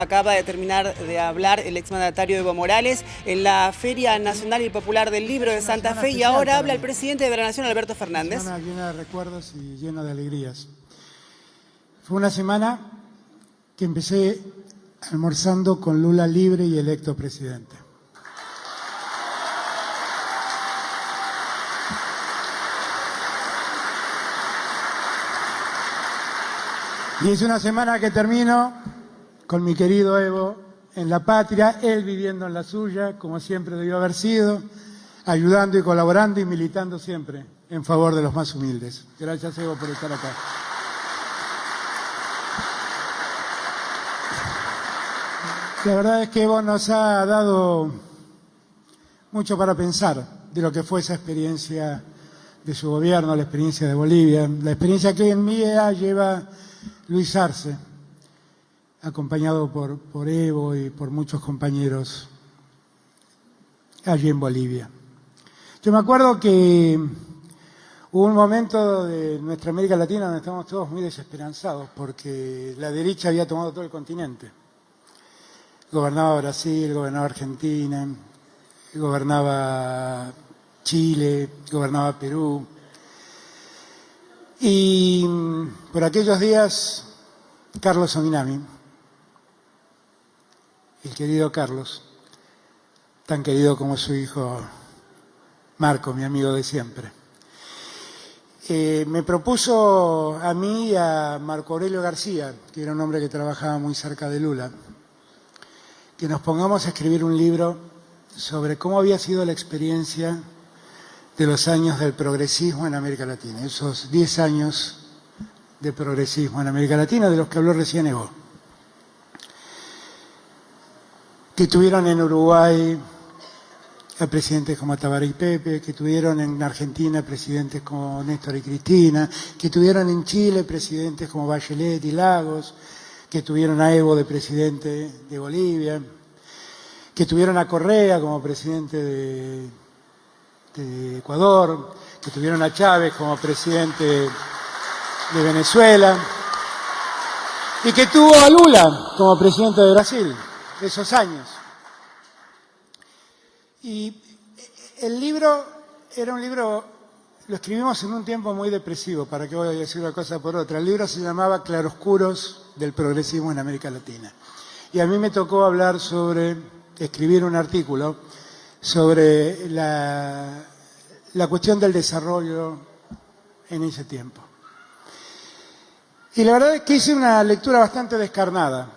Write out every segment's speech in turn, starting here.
Acaba de terminar de hablar el exmandatario Evo Morales en la Feria Nacional y Popular del Libro de Santa Fe y ahora habla el presidente de la Nación, Alberto Fernández. Una semana llena de recuerdos y llena de alegrías. Fue una semana que empecé almorzando con Lula libre y electo presidente. Y es una semana que termino con mi querido Evo en la patria, él viviendo en la suya, como siempre debió haber sido, ayudando y colaborando y militando siempre en favor de los más humildes. Gracias, Evo, por estar acá. La verdad es que Evo nos ha dado mucho para pensar de lo que fue esa experiencia de su gobierno, la experiencia de Bolivia, la experiencia que hoy en día lleva Luis Arce, acompañado por Evo y por muchos compañeros allí en Bolivia. Yo me acuerdo que hubo un momento de nuestra América Latina donde estábamos todos muy desesperanzados porque la derecha había tomado todo el continente. Gobernaba Brasil, gobernaba Argentina, gobernaba Chile, gobernaba Perú. Y por aquellos días, Carlos Ominami, el querido Carlos, tan querido como su hijo Marco, mi amigo de siempre, me propuso a mí y a Marco Aurelio García, que era un hombre que trabajaba muy cerca de Lula, que nos pongamos a escribir un libro sobre cómo había sido la experiencia de los años del progresismo en América Latina, esos 10 años de progresismo en América Latina, de los que habló recién Evo, que tuvieron en Uruguay a presidentes como Tabaré y Pepe, que tuvieron en Argentina presidentes como Néstor y Cristina, que tuvieron en Chile presidentes como Bachelet y Lagos, que tuvieron a Evo de presidente de Bolivia, que tuvieron a Correa como presidente de Ecuador, que tuvieron a Chávez como presidente de Venezuela y que tuvo a Lula como presidente de Brasil esos años. Y el libro era un libro, lo escribimos en un tiempo muy depresivo, para que voy a decir una cosa por otra. El libro se llamaba Claroscuros del progresismo en América Latina. Y a mí me tocó escribir un artículo sobre la cuestión del desarrollo en ese tiempo. Y la verdad es que hice una lectura bastante descarnada,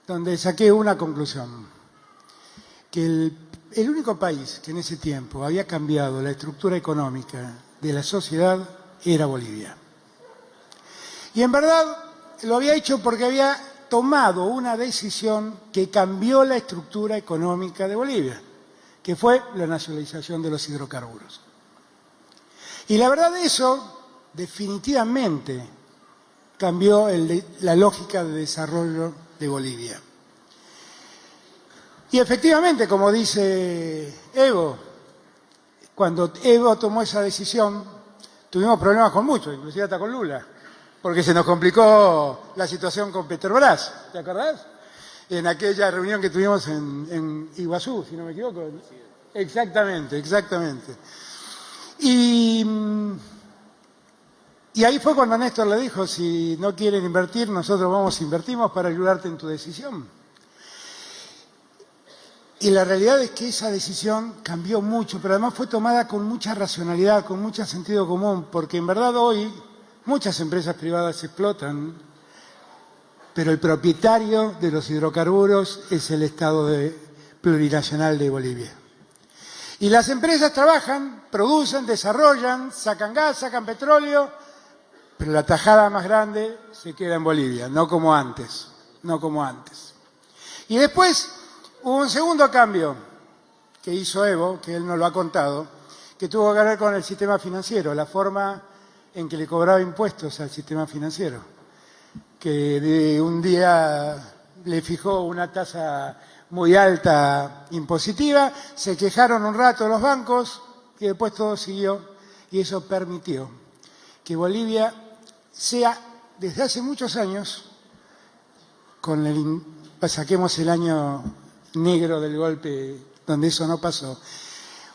donde saqué una conclusión, que el único país que en ese tiempo había cambiado la estructura económica de la sociedad era Bolivia. Y en verdad lo había hecho porque había tomado una decisión que cambió la estructura económica de Bolivia, que fue la nacionalización de los hidrocarburos. Y la verdad eso definitivamente cambió la lógica de desarrollo de Bolivia. Y efectivamente, como dice Evo, cuando Evo tomó esa decisión, tuvimos problemas con muchos, inclusive hasta con Lula, porque se nos complicó la situación con Petrobras, ¿te acordás? En aquella reunión que tuvimos en Iguazú, si no me equivoco. Exactamente. Y ahí fue cuando Néstor le dijo, si no quieren invertir, nosotros invertimos para ayudarte en tu decisión. Y la realidad es que esa decisión cambió mucho, pero además fue tomada con mucha racionalidad, con mucho sentido común, porque en verdad hoy muchas empresas privadas explotan, pero el propietario de los hidrocarburos es el Estado plurinacional de Bolivia. Y las empresas trabajan, producen, desarrollan, sacan gas, sacan petróleo, pero la tajada más grande se queda en Bolivia, no como antes. Y después hubo un segundo cambio que hizo Evo, que él nos lo ha contado, que tuvo que ver con el sistema financiero, la forma en que le cobraba impuestos al sistema financiero, que de un día le fijó una tasa muy alta impositiva, se quejaron un rato los bancos y después todo siguió y eso permitió que Bolivia sea desde hace muchos años, con el saquemos el año negro del golpe donde eso no pasó,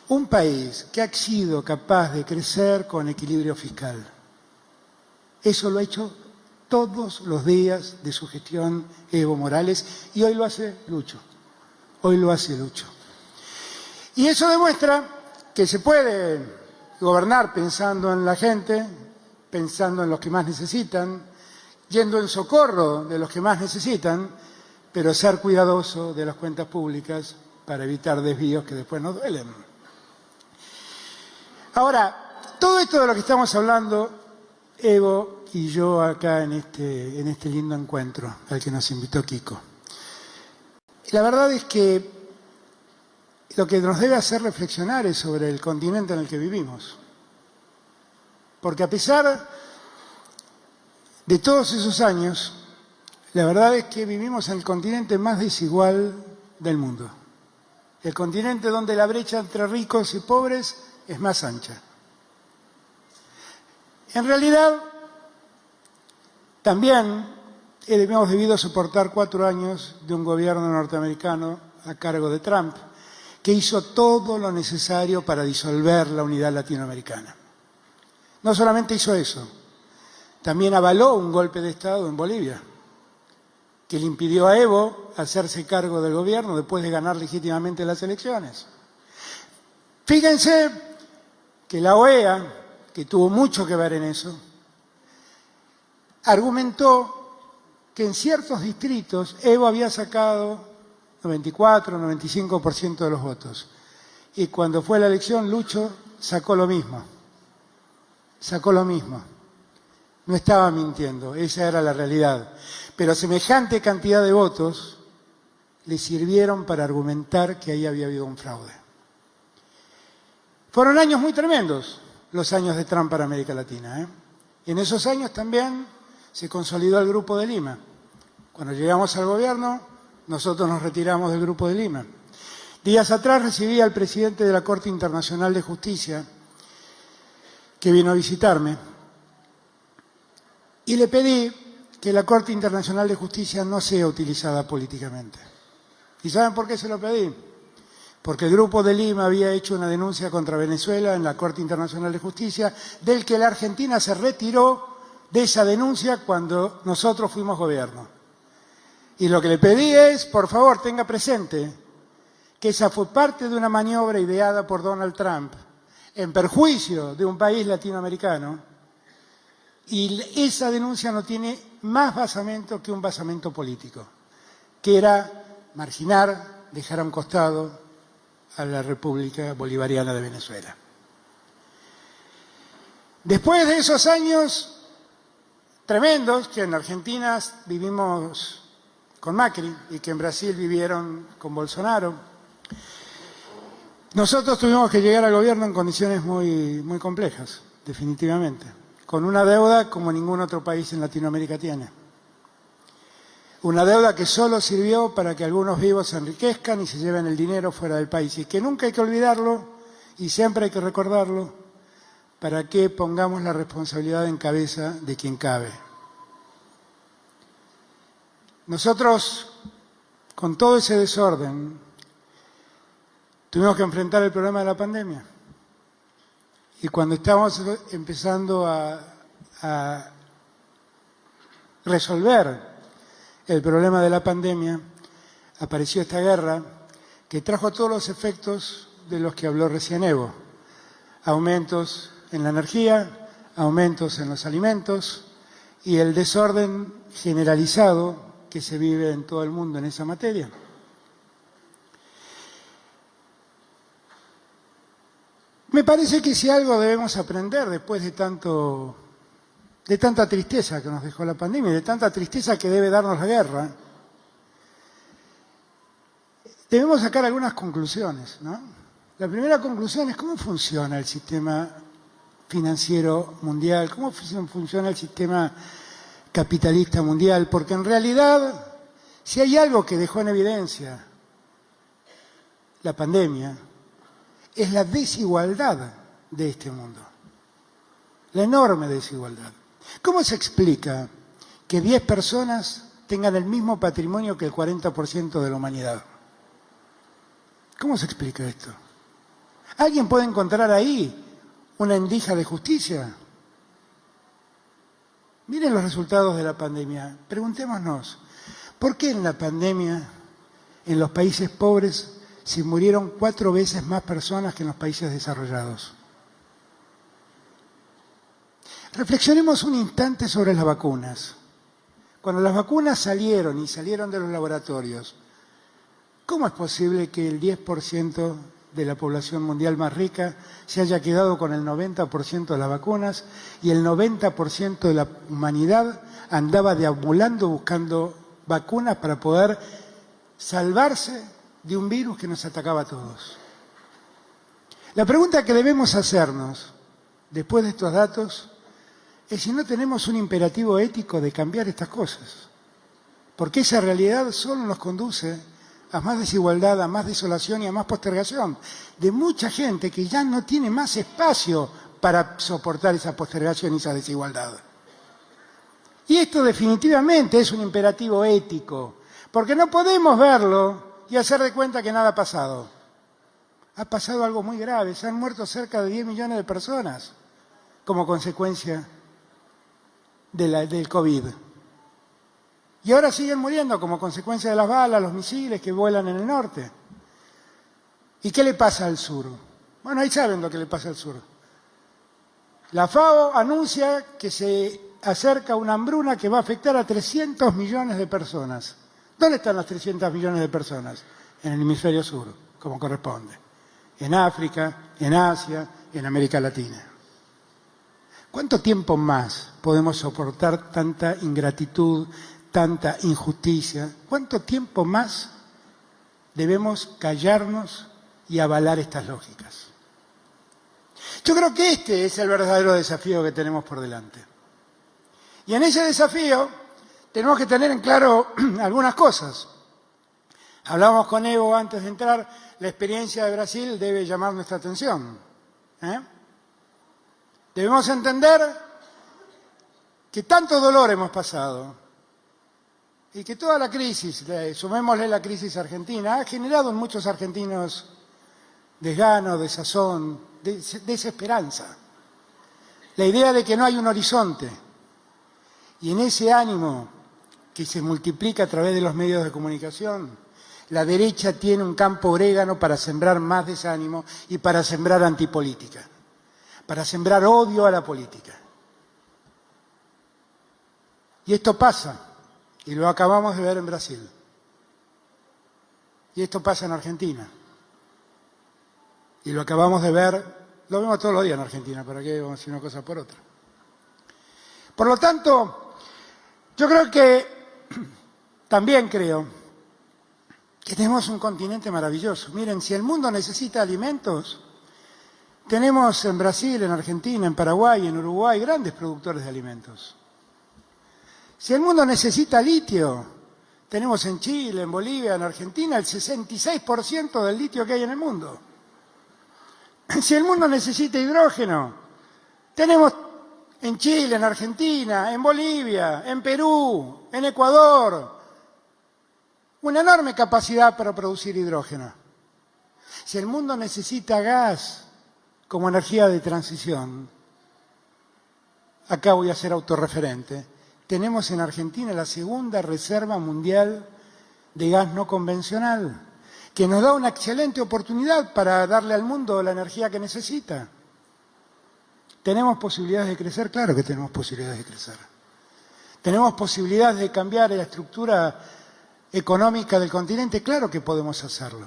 un país que ha sido capaz de crecer con equilibrio fiscal, eso lo ha hecho todos los días de su gestión Evo Morales, y hoy lo hace Lucho. Hoy lo hace Lucho. Y eso demuestra que se puede gobernar pensando en la gente, pensando en los que más necesitan, yendo en socorro de los que más necesitan, pero ser cuidadoso de las cuentas públicas para evitar desvíos que después nos duelen. Ahora, todo esto de lo que estamos hablando, Evo y yo acá en este lindo encuentro al que nos invitó Kiko. La verdad es que lo que nos debe hacer reflexionar es sobre el continente en el que vivimos. Porque a pesar de todos esos años, la verdad es que vivimos en el continente más desigual del mundo. El continente donde la brecha entre ricos y pobres es más ancha. En realidad, también hemos debido soportar 4 años de un gobierno norteamericano a cargo de Trump, que hizo todo lo necesario para disolver la unidad latinoamericana. No solamente hizo eso, también avaló un golpe de Estado en Bolivia, que le impidió a Evo hacerse cargo del gobierno después de ganar legítimamente las elecciones. Fíjense que la OEA, que tuvo mucho que ver en eso, argumentó que en ciertos distritos Evo había sacado 94, 95% de los votos. Y cuando fue la elección, Lucho sacó lo mismo. Sacó lo mismo. No estaba mintiendo, esa era la realidad. Pero semejante cantidad de votos le sirvieron para argumentar que ahí había habido un fraude. Fueron años muy tremendos, los años de Trump para América Latina. Y en esos años también se consolidó el Grupo de Lima. Cuando llegamos al gobierno, nosotros nos retiramos del Grupo de Lima. Días atrás recibí al presidente de la Corte Internacional de Justicia, que vino a visitarme, y le pedí que la Corte Internacional de Justicia no sea utilizada políticamente. ¿Y saben por qué se lo pedí? Porque el Grupo de Lima había hecho una denuncia contra Venezuela en la Corte Internacional de Justicia, del que la Argentina se retiró de esa denuncia cuando nosotros fuimos gobierno. Y lo que le pedí es, por favor, tenga presente que esa fue parte de una maniobra ideada por Donald Trump en perjuicio de un país latinoamericano, y esa denuncia no tiene más basamento que un basamento político, que era marginar, dejar a un costado a la República Bolivariana de Venezuela. Después de esos años tremendos que en Argentina vivimos con Macri y que en Brasil vivieron con Bolsonaro, nosotros tuvimos que llegar al gobierno en condiciones muy, muy complejas, definitivamente, con una deuda como ningún otro país en Latinoamérica tiene. Una deuda que solo sirvió para que algunos vivos se enriquezcan y se lleven el dinero fuera del país, y que nunca hay que olvidarlo y siempre hay que recordarlo para que pongamos la responsabilidad en cabeza de quien cabe. Nosotros, con todo ese desorden, tuvimos que enfrentar el problema de la pandemia. Y cuando estábamos empezando a resolver el problema de la pandemia, apareció esta guerra que trajo todos los efectos de los que habló recién Evo. Aumentos en la energía, aumentos en los alimentos y el desorden generalizado que se vive en todo el mundo en esa materia. Me parece que si algo debemos aprender después de tanta tristeza que nos dejó la pandemia, de tanta tristeza que debe darnos la guerra, debemos sacar algunas conclusiones, ¿no? La primera conclusión es cómo funciona el sistema financiero mundial, cómo funciona el sistema capitalista mundial, porque en realidad, si hay algo que dejó en evidencia la pandemia, es la desigualdad de este mundo, la enorme desigualdad. ¿Cómo se explica que 10 personas tengan el mismo patrimonio que el 40% de la humanidad. ¿Cómo se explica esto? ¿Alguien puede encontrar ahí una endija de justicia? Miren los resultados de la pandemia. Preguntémonos, ¿por qué en la pandemia, en los países pobres, se murieron 4 veces más personas que en los países desarrollados? Reflexionemos un instante sobre las vacunas. Cuando las vacunas salieron de los laboratorios, ¿cómo es posible que el 10% de la población mundial más rica se haya quedado con el 90% de las vacunas y el 90% de la humanidad andaba deambulando buscando vacunas para poder salvarse de un virus que nos atacaba a todos? La pregunta que debemos hacernos después de estos datos es si no tenemos un imperativo ético de cambiar estas cosas, porque esa realidad solo nos conduce a más desigualdad, a más desolación y a más postergación de mucha gente que ya no tiene más espacio para soportar esa postergación y esa desigualdad. Y esto definitivamente es un imperativo ético, porque no podemos verlo y hacer de cuenta que nada ha pasado. Ha pasado algo muy grave, se han muerto cerca de 10 millones de personas como consecuencia del COVID. Y ahora siguen muriendo como consecuencia de las balas, los misiles que vuelan en el norte. ¿Y qué le pasa al sur? Bueno, ahí saben lo que le pasa al sur. La FAO anuncia que se acerca una hambruna que va a afectar a 300 millones de personas. ¿Dónde están las 300 millones de personas? En el hemisferio sur, como corresponde. En África, en Asia, en América Latina. ¿Cuánto tiempo más podemos soportar tanta ingratitud, tanta injusticia? ¿Cuánto tiempo más debemos callarnos y avalar estas lógicas? Yo creo que este es el verdadero desafío que tenemos por delante. Y en ese desafío tenemos que tener en claro algunas cosas. Hablábamos con Evo antes de entrar, la experiencia de Brasil debe llamar nuestra atención. Debemos entender que tanto dolor hemos pasado y que toda la crisis, sumémosle la crisis argentina, ha generado en muchos argentinos desgano, desazón, desesperanza. La idea de que no hay un horizonte. Y en ese ánimo que se multiplica a través de los medios de comunicación, la derecha tiene un campo orégano para sembrar más desánimo y para sembrar antipolítica, para sembrar odio a la política. Y esto pasa, y lo acabamos de ver en Brasil. Y esto pasa en Argentina. Y lo acabamos de ver, lo vemos todos los días en Argentina, ¿para qué vamos a decir una cosa por otra? Por lo tanto, yo creo que, también creo, que tenemos un continente maravilloso. Miren, si el mundo necesita alimentos, tenemos en Brasil, en Argentina, en Paraguay, en Uruguay, grandes productores de alimentos. Si el mundo necesita litio, tenemos en Chile, en Bolivia, en Argentina, el 66% del litio que hay en el mundo. Si el mundo necesita hidrógeno, tenemos en Chile, en Argentina, en Bolivia, en Perú, en Ecuador, una enorme capacidad para producir hidrógeno. Si el mundo necesita gas como energía de transición, acá voy a ser autorreferente, tenemos en Argentina la segunda reserva mundial de gas no convencional, que nos da una excelente oportunidad para darle al mundo la energía que necesita. ¿Tenemos posibilidades de crecer? Claro que tenemos posibilidades de crecer. ¿Tenemos posibilidades de cambiar la estructura económica del continente? Claro que podemos hacerlo.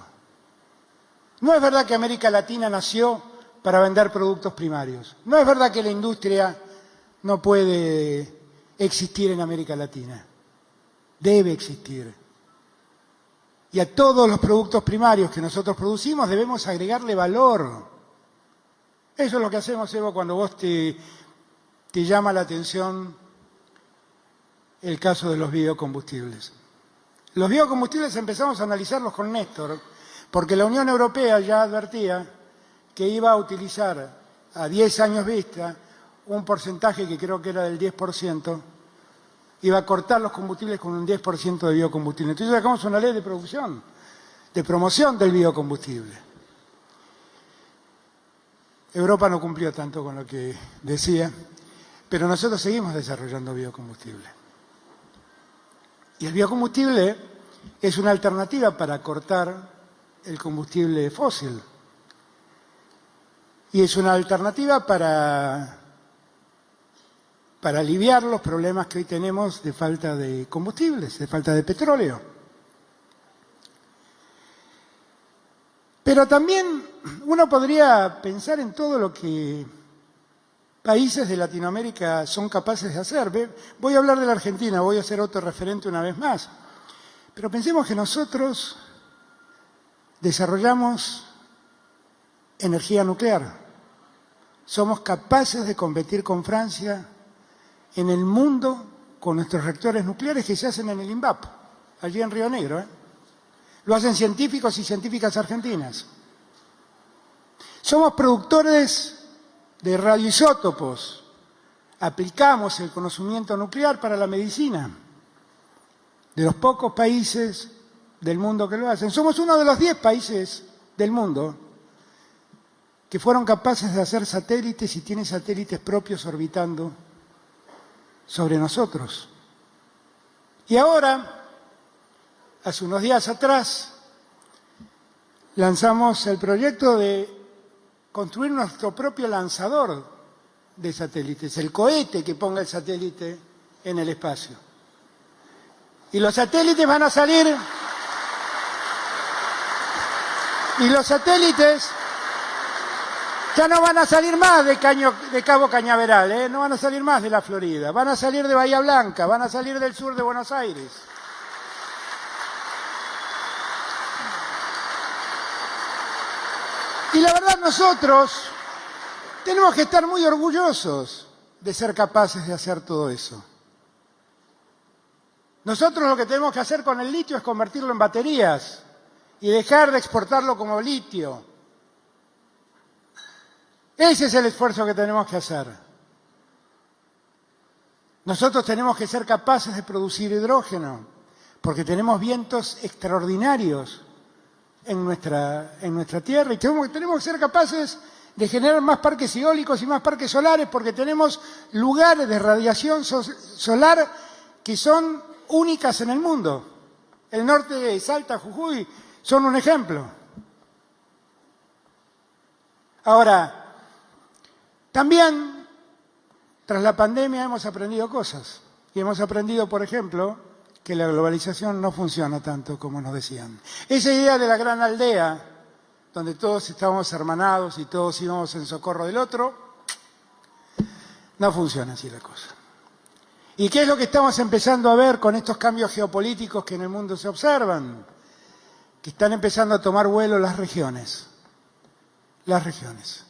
No es verdad que América Latina nació para vender productos primarios. No es verdad que la industria no puede existir en América Latina. Debe existir. Y a todos los productos primarios que nosotros producimos debemos agregarle valor. Eso es lo que hacemos, Evo, cuando vos te llama la atención el caso de los biocombustibles. Los biocombustibles empezamos a analizarlos con Néstor, porque la Unión Europea ya advertía que iba a utilizar a 10 años vista un porcentaje que creo que era del 10% iba a cortar los combustibles con un 10% de biocombustible. Entonces sacamos una ley de producción, de promoción del biocombustible. Europa no cumplió tanto con lo que decía, pero nosotros seguimos desarrollando biocombustible. Y el biocombustible es una alternativa para cortar el combustible fósil. Y es una alternativa para aliviar los problemas que hoy tenemos de falta de combustibles, de falta de petróleo. Pero también uno podría pensar en todo lo que países de Latinoamérica son capaces de hacer. Voy a hablar de la Argentina, voy a ser autorreferente una vez más. Pero pensemos que nosotros desarrollamos energía nuclear. Somos capaces de competir con Francia en el mundo con nuestros reactores nucleares que se hacen en el INVAP, allí en Río Negro. Lo hacen científicos y científicas argentinas. Somos productores de radioisótopos. Aplicamos el conocimiento nuclear para la medicina. De los pocos países del mundo que lo hacen. Somos uno de los 10 países del mundo que fueron capaces de hacer satélites y tienen satélites propios orbitando sobre nosotros. Y ahora, hace unos días atrás, lanzamos el proyecto de construir nuestro propio lanzador de satélites, el cohete que ponga el satélite en el espacio. Y los satélites van a salir, y los satélites ya no van a salir más de Cabo Cañaveral, no van a salir más de la Florida, van a salir de Bahía Blanca, van a salir del sur de Buenos Aires. Y la verdad nosotros tenemos que estar muy orgullosos de ser capaces de hacer todo eso. Nosotros lo que tenemos que hacer con el litio es convertirlo en baterías y dejar de exportarlo como litio. Ese es el esfuerzo que tenemos que hacer. Nosotros tenemos que ser capaces de producir hidrógeno, porque tenemos vientos extraordinarios en nuestra tierra y tenemos que ser capaces de generar más parques eólicos y más parques solares, porque tenemos lugares de radiación solar que son únicas en el mundo. El norte de Salta, Jujuy, son un ejemplo. Ahora, también, tras la pandemia hemos aprendido cosas. Y hemos aprendido, por ejemplo, que la globalización no funciona tanto como nos decían. Esa idea de la gran aldea, donde todos estábamos hermanados y todos íbamos en socorro del otro, no funciona así la cosa. ¿Y qué es lo que estamos empezando a ver con estos cambios geopolíticos que en el mundo se observan? Que están empezando a tomar vuelo las regiones. Las regiones.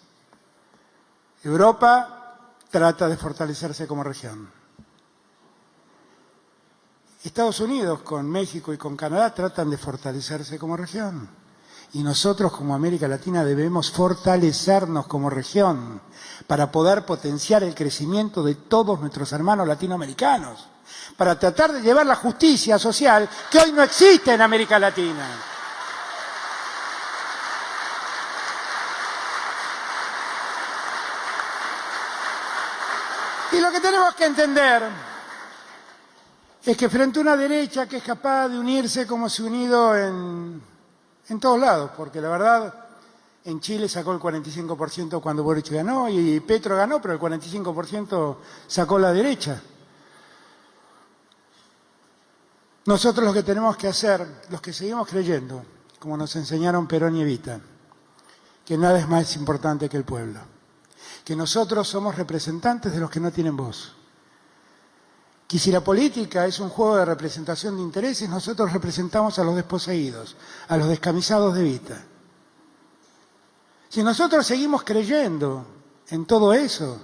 Europa trata de fortalecerse como región. Estados Unidos con México y con Canadá tratan de fortalecerse como región. Y nosotros como América Latina debemos fortalecernos como región para poder potenciar el crecimiento de todos nuestros hermanos latinoamericanos, para tratar de llevar la justicia social que hoy no existe en América Latina. Y lo que tenemos que entender es que frente a una derecha que es capaz de unirse como se ha unido en todos lados, porque la verdad en Chile sacó el 45% cuando Boric ganó y Petro ganó, pero el 45% sacó la derecha. Nosotros lo que tenemos que hacer, los que seguimos creyendo, como nos enseñaron Perón y Evita, que nada es más importante que el pueblo, que nosotros somos representantes de los que no tienen voz, que si la política es un juego de representación de intereses, nosotros representamos a los desposeídos, a los descamisados de Evita. Si nosotros seguimos creyendo en todo eso,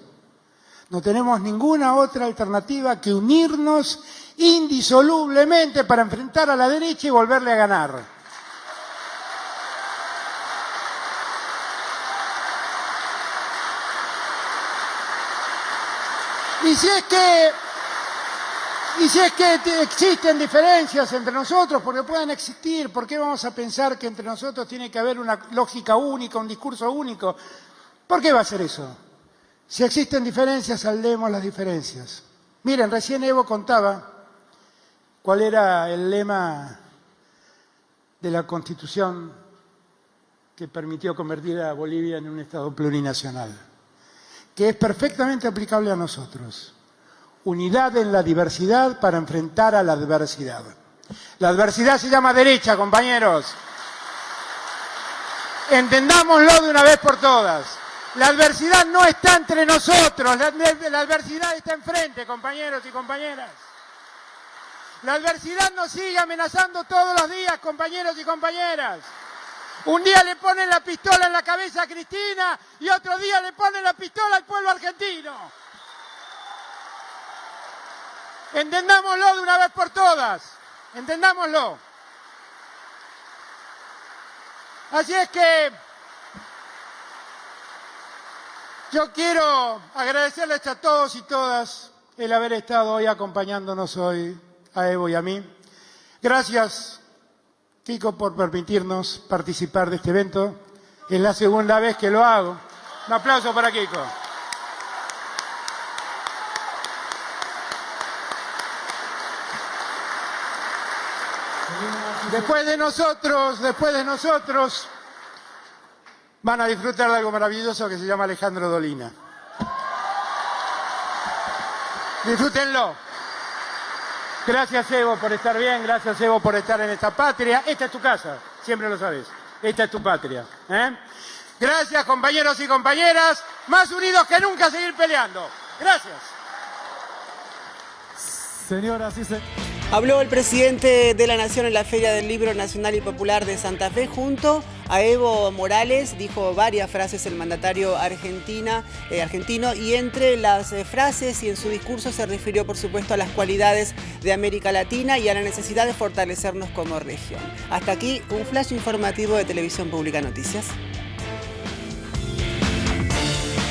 no tenemos ninguna otra alternativa que unirnos indisolublemente para enfrentar a la derecha y volverle a ganar. Y si es que Y si es que existen diferencias entre nosotros, porque pueden existir, ¿por qué vamos a pensar que entre nosotros tiene que haber una lógica única, un discurso único? ¿Por qué va a ser eso? Si existen diferencias, saldemos las diferencias. Miren, recién Evo contaba cuál era el lema de la Constitución que permitió convertir a Bolivia en un Estado plurinacional, que es perfectamente aplicable a nosotros. Unidad en la diversidad para enfrentar a la adversidad. La adversidad se llama derecha, compañeros. Entendámoslo de una vez por todas. La adversidad no está entre nosotros, la adversidad está enfrente, compañeros y compañeras. La adversidad nos sigue amenazando todos los días, compañeros y compañeras. Un día le ponen la pistola en la cabeza a Cristina y otro día le ponen la pistola al pueblo argentino. Entendámoslo de una vez por todas, entendámoslo. Así es que yo quiero agradecerles a todos y todas el haber estado hoy acompañándonos hoy, a Evo y a mí. Gracias, Kiko, por permitirnos participar de este evento. Es la segunda vez que lo hago. Un aplauso para Kiko. Después de nosotros, van a disfrutar de algo maravilloso que se llama Alejandro Dolina. Disfrútenlo. Gracias, Evo, por estar bien. Gracias, Evo, por estar en esta patria. Esta es tu casa, siempre lo sabes. Esta es tu patria. Gracias, compañeros y compañeras. Más unidos que nunca a seguir peleando. Gracias. Señoras y señores. Habló el presidente de la Nación en la Feria del Libro Nacional y Popular de Santa Fe junto a Evo Morales. Dijo varias frases el mandatario argentino y entre las frases y en su discurso se refirió por supuesto a las cualidades de América Latina y a la necesidad de fortalecernos como región. Hasta aquí un flash informativo de Televisión Pública Noticias.